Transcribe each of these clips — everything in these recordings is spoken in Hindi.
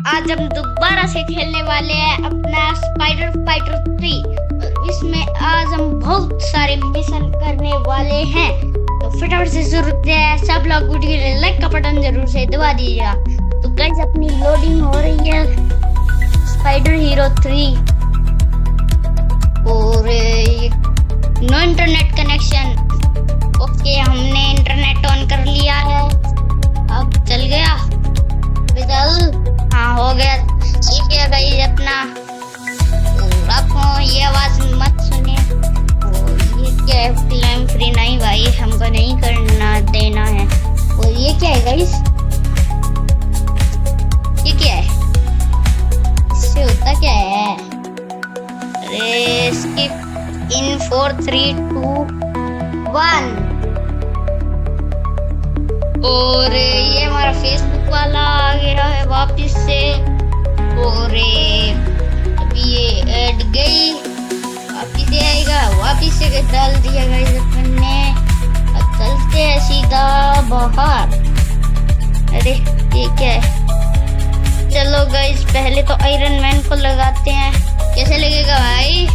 आज हम दोबारा से खेलने वाले हैं अपना स्पाइडर फाइटर 3। इसमें आज हम बहुत सारे मिशन करने वाले हैं, तो फटाफट से शुरू करते हैं। सब लोग वीडियो को लाइक का बटन जरूर से दबा दीजिएगा। तो गाइस अपनी लोडिंग हो रही है स्पाइडर हीरो 3 और नो इंटरनेट कनेक्शन। ओके, हमने इंटरनेट ऑन कर लिया है। अब चल गया चल। हाँ हो गया। ठीक है गाइस अपना, और आपको ये आवाज मत सुने। और ये क्या है? फ्लेम फ्री नहीं भाई, हमको नहीं करना देना है। और ये क्या है गाइस? ये क्या है? इससे होता क्या है? अरे स्किप इन 4 3 2 1। और ये हमारा फेसबुक वाला आ गया है वापस से। और अभी ये ऐड गई, वापस से आएगा, वापस से डाल दिया गाइस अपन ने। अब चलते हैं सीधा बाहर। अरे ये क्या है? चलो गाइस पहले तो आयरन मैन को लगाते हैं। कैसे लगेगा भाई?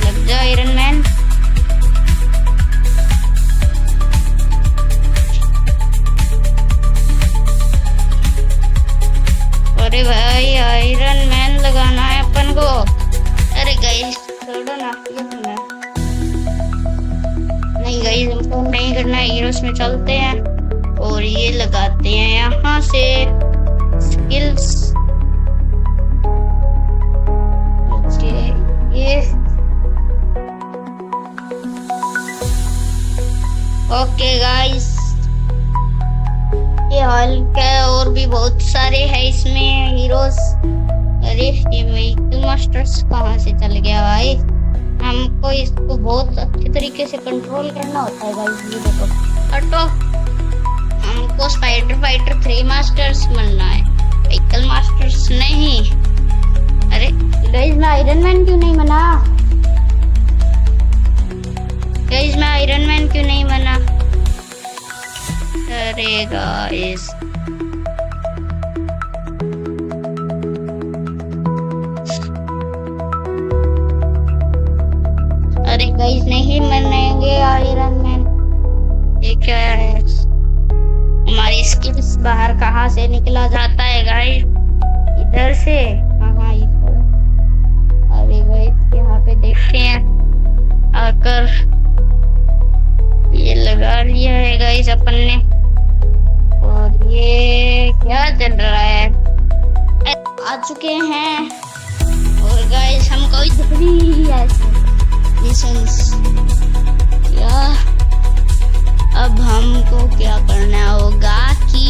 लग जा आयरन मैन। अरे भाई आयरन मैन लगाना है अपन को। अरे गाइस छोड़ो ना, ये सुना नहीं गाइस, हमको नहीं करना है। हीरोस में चलते हैं और ये लगाते हैं यहाँ से स्किल्स। ये ओके गाइस, ये हल्का और भी बहुत सारे हैं इसमें हीरोज। अरे ये व्हीकल मास्टर्स कहाँ से चल गया भाई? हमको इसको बहुत अच्छे तरीके से कंट्रोल करना होता है गाइस। ये देखो हटो, हमको स्पाइडर फाइटर 3 मास्टर्स बनना है, व्हीकल मास्टर्स नहीं। अरे गाइस मैं आयरन मैन क्यों नहीं बना? गाइस मैं आयरन मैन क्यों नहीं बना? अरे गाइस अरे गाइस नहीं बनेंगे आयरन मैन। ये क्या है? हमारी स्किल्स बाहर कहाँ से निकला जाता है गाइस? इधर से। हाँ इधर। अरे गाइस यहाँ पे देखते हैं आकर। ये लगा लिया है गाइस अपन ने। और ये क्या चल रहा है? आ चुके हैं और गाइस हमको मिशंस क्या? अब हमको क्या करना होगा कि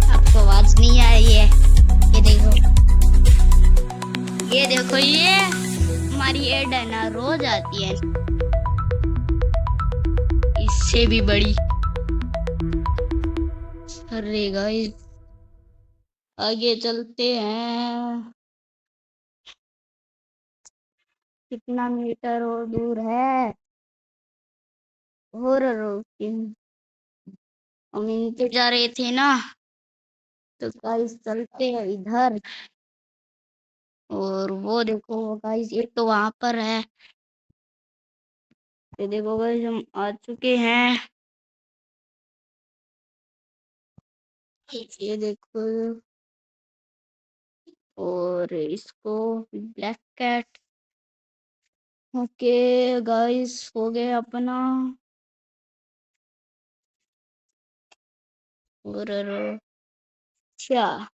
आपको आवाज नहीं आ रही है? ये देखो, ये देखो, ये हमारी एड है ना, रोज आती है, इससे भी बड़ी। अरे गाइस आगे चलते हैं। कितना मीटर और दूर है? और हम इनके जा रहे थे ना, तो गाइस चलते हैं इधर। और वो देखो गाइस, एक तो वहां पर है। ये देखो गाइस हम आ चुके हैं। ये देखो, और इसको ब्लैक कैट। ओके गाइस हो गया अपना। और अच्छा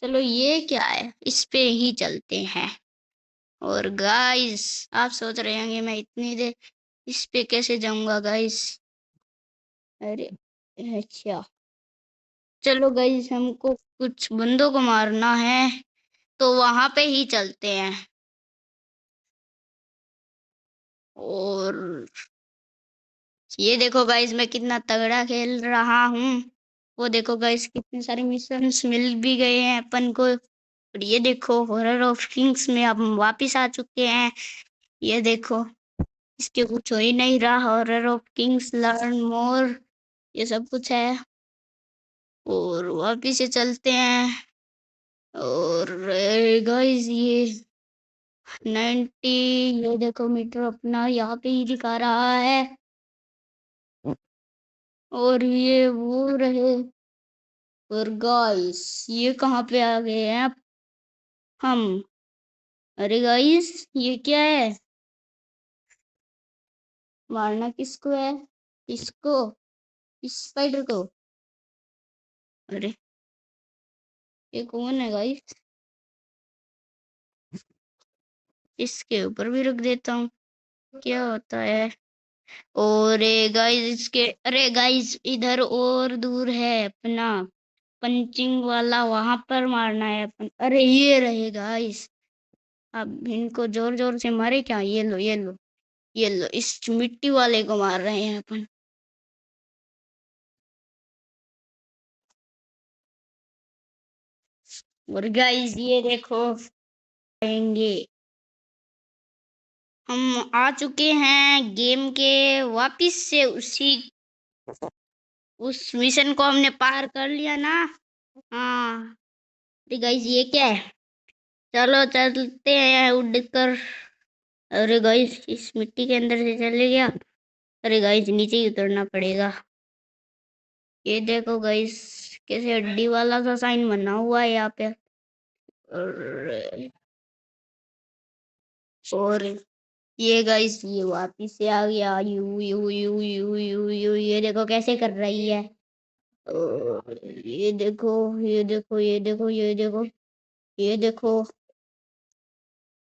चलो, ये क्या है? इस पे ही चलते हैं। और गाइस आप सोच रहे होंगे मैं इतनी देर इस पे कैसे जाऊंगा गाइस? अरे अच्छा चलो गाइस, हमको कुछ बंदों को मारना है, तो वहां पे ही चलते हैं। और ये देखो गाइस मैं कितना तगड़ा खेल रहा हूँ। वो देखो गाइस कितने सारे मिशंस मिल भी गए हैं अपन को। और ये देखो हॉरर ऑफ किंग्स में अब हम वापिस आ चुके हैं। ये देखो इसके कुछ हो ही नहीं रहा। Horror of Kings learn more ये सब कुछ है। और वापिस से चलते हैं। और गाइस ये 90 ये देखो मीटर अपना यहाँ पे ही दिखा रहा है। और ये वो रहे। और गाइस ये कहाँ पे आ गए हैं हम। अरे गाइस ये क्या है। मारना किसको है। इसको इस स्पाइडर को। अरे ये कौन है गाइस। इसके ऊपर भी रख देता हूँ क्या होता है। और गाइस इसके अरे गाइस इधर और दूर है अपना पंचिंग वाला वहां पर मारना है अपन। अरे ये रहे गाइस। अब इनको जोर जोर से मारे क्या। ये लो ये लो ये लो इस मिट्टी वाले को मार रहे हैं अपन। और गाइस ये देखो आएंगे। हम आ चुके हैं गेम के वापिस से उसी उस मिशन को हमने पार कर लिया ना। हाँ तो गाइस ये क्या है। चलो चलते हैं उड़कर। अरे गाइस इस मिट्टी के अंदर से चले गया। अरे गाइस नीचे ही उतरना पड़ेगा। ये देखो गाइस कैसे हड्डी वाला सा साइन बना हुआ है यहाँ पे। और और ये गाइस ये वापिस से आ गया। You you you you you you ये देखो कैसे कर रही है। और ये देखो ये देखो ये देखो ये देखो ये देखो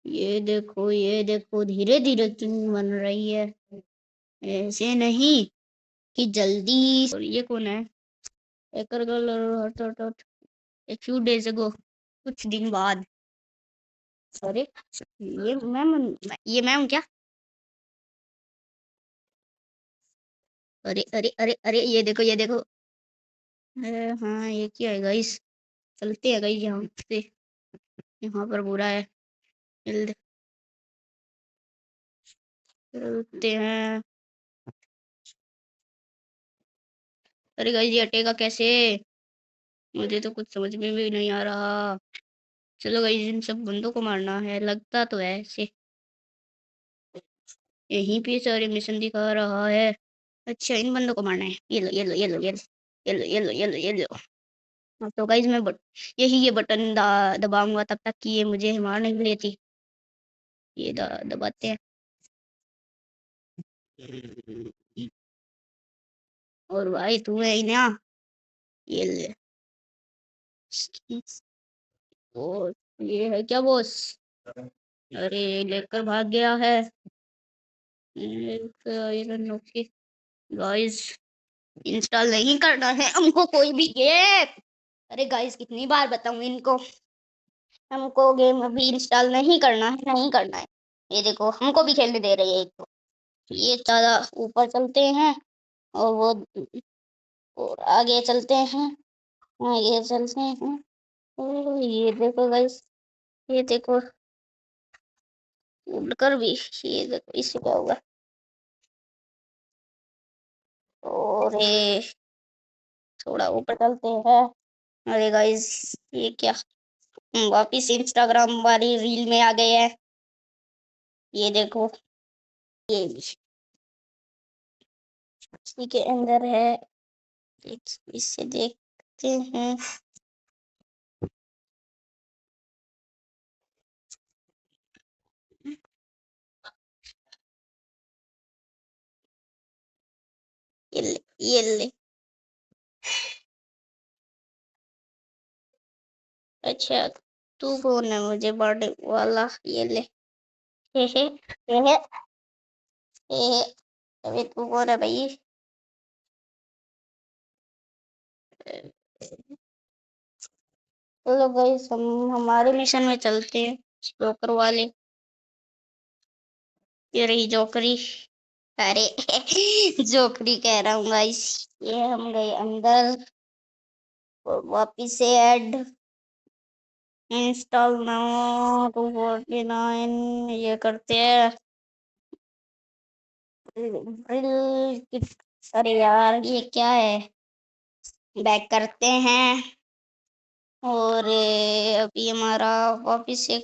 ये देखो ये देखो धीरे धीरे क्यों बन रही है। ऐसे नहीं कि जल्दी। और ये कौन है। एकर गर्ल एक फ्यू डेज अगो कुछ दिन बाद। अरे ये मैम क्या। अरे अरे अरे अरे ये देखो ये देखो। हाँ ये क्या है गाइस। चलते हैं गाइस यहाँ से। यहाँ पर बुरा है। जल्दी चलते हैं। अरे गाइस ये हटेगा कैसे। मुझे तो कुछ समझ में भी नहीं आ रहा। चलो गाइस इन सब बंदों को मारना है लगता तो है ऐसे। यहीं पे सारे मिशन दिखा रहा है। अच्छा इन बंदों को मारना है। ये लो ये लो ये लो ये लो ये लो ये लो ये लो ये लो। हाँ, तो गाइस मैं यही ये बटन दबाऊंगा तब तक कि ये मुझे मार नहीं लेती। ये दबाते हैं। और भाई तू है ही ना। ये ले। और ये है क्या बॉस। अरे लेकर भाग गया है। आयरन ओके गाइस इंस्टॉल नहीं करना है हमको कोई भी गेम। अरे गाइस कितनी बार बताऊं इनको। हमको गेम अभी इंस्टॉल नहीं करना है नहीं करना है। ये देखो हमको भी खेलने दे रही है एक तो। ये ज्यादा ऊपर चलते हैं। और वो और आगे चलते हैं। आगे चलते हैं। और ये देखो गाइस ये देखो उड़कर भी। ये देखो इससे क्या होगा। और ये थोड़ा ऊपर चलते हैं। अरे गाइस ये क्या। वापिस इंस्टाग्राम वाली रील में आ गए हैं। ये देखो ये भी इसी के अंदर है। इससे देखते हैं। ये ले ये ले। अच्छा तू कौन है मुझे बर्थडे वाला। ये ले। हे हे हे हे हे। अबे तू कौन है भाई। चलो गाइस हम हमारे मिशन में चलते हैं। जोकर वाले। ये रही जोकरी। अरे जोकरी कह रहा हूँ गाइस। ये हम गए अंदर और वापिस से ऐड इंस्टॉल नाउ 249 ये करते हैं। अरे यार ये क्या है। बैक करते हैं और अभी हमारा वापिस से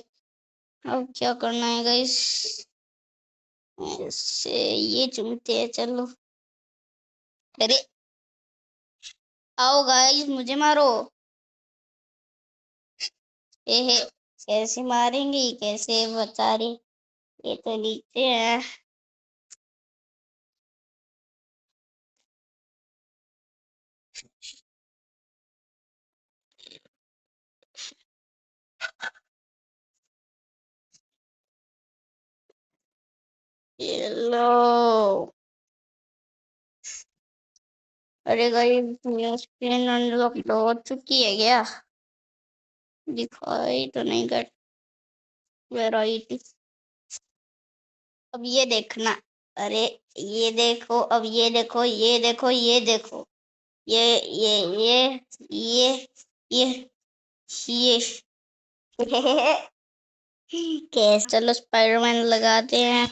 अब क्या करना है गाइस। ऐसे ये चुनते हैं चलो। अरे आओ गाइस मुझे मारो। ए कैसे मारेंगे कैसे बता रही। ये तो नीचे है। ये लो। अरे गाइस मेरा स्क्रीन अनलॉक हो चुकी है क्या। दिखाई तो नहीं कर वैरायटी। अब ये देखना। अरे ये देखो अब ये देखो ये देखो ये देखो ये ये ये ये ये कैसे चलो स्पाइडरमैन लगाते हैं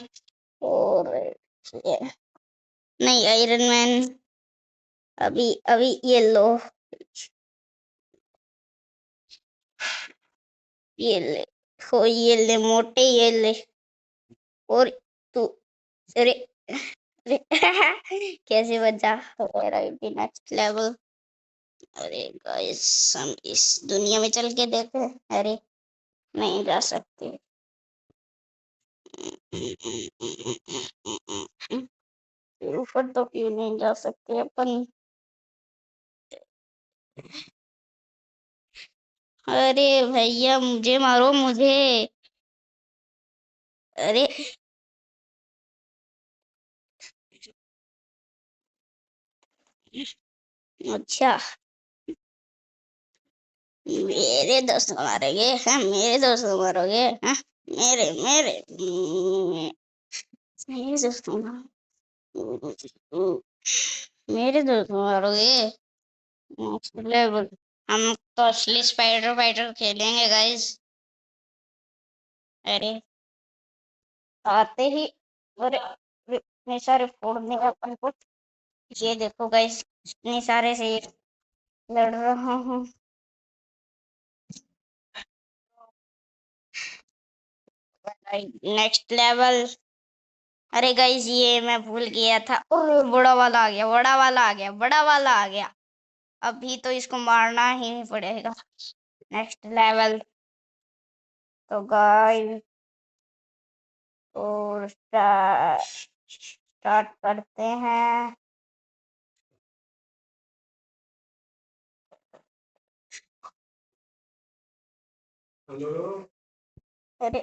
और ये नहीं आयरन मैन। अभी अभी ये लो। ये ले हो ये ले मोटे ये ले और तू। अरे अरे कैसे बचा वैरायटी नेक्स्ट लेवल। अरे गाइस हम इस दुनिया में चल के देखे। अरे नहीं जा सकते। ऊपर तो क्यों नहीं जा सकते अपन। अरे भैया मुझे मारो मुझे। अरे अच्छा मेरे दोस्त को मारोगे हाँ मेरे दोस्त को मारोगे हाँ मेरे मेरे मेरे दोस्त को मेरे दोस्त को मारोगे। Next level. हम तो असली स्पाइडर फाइटर खेलेंगे गाइस। अरे आते ही अरे इतने सारे फोड़ने का अपन को। ये देखो गाइस इतने सारे से लड़ रहा हूँ। Next level. अरे गाइस ये मैं भूल गया था। ओह बड़ा वाला आ गया बड़ा वाला आ गया बड़ा वाला आ गया। अभी तो इसको मारना ही पड़ेगा। Next level. तो गाइस और स्टार्ट करते हैं। अरे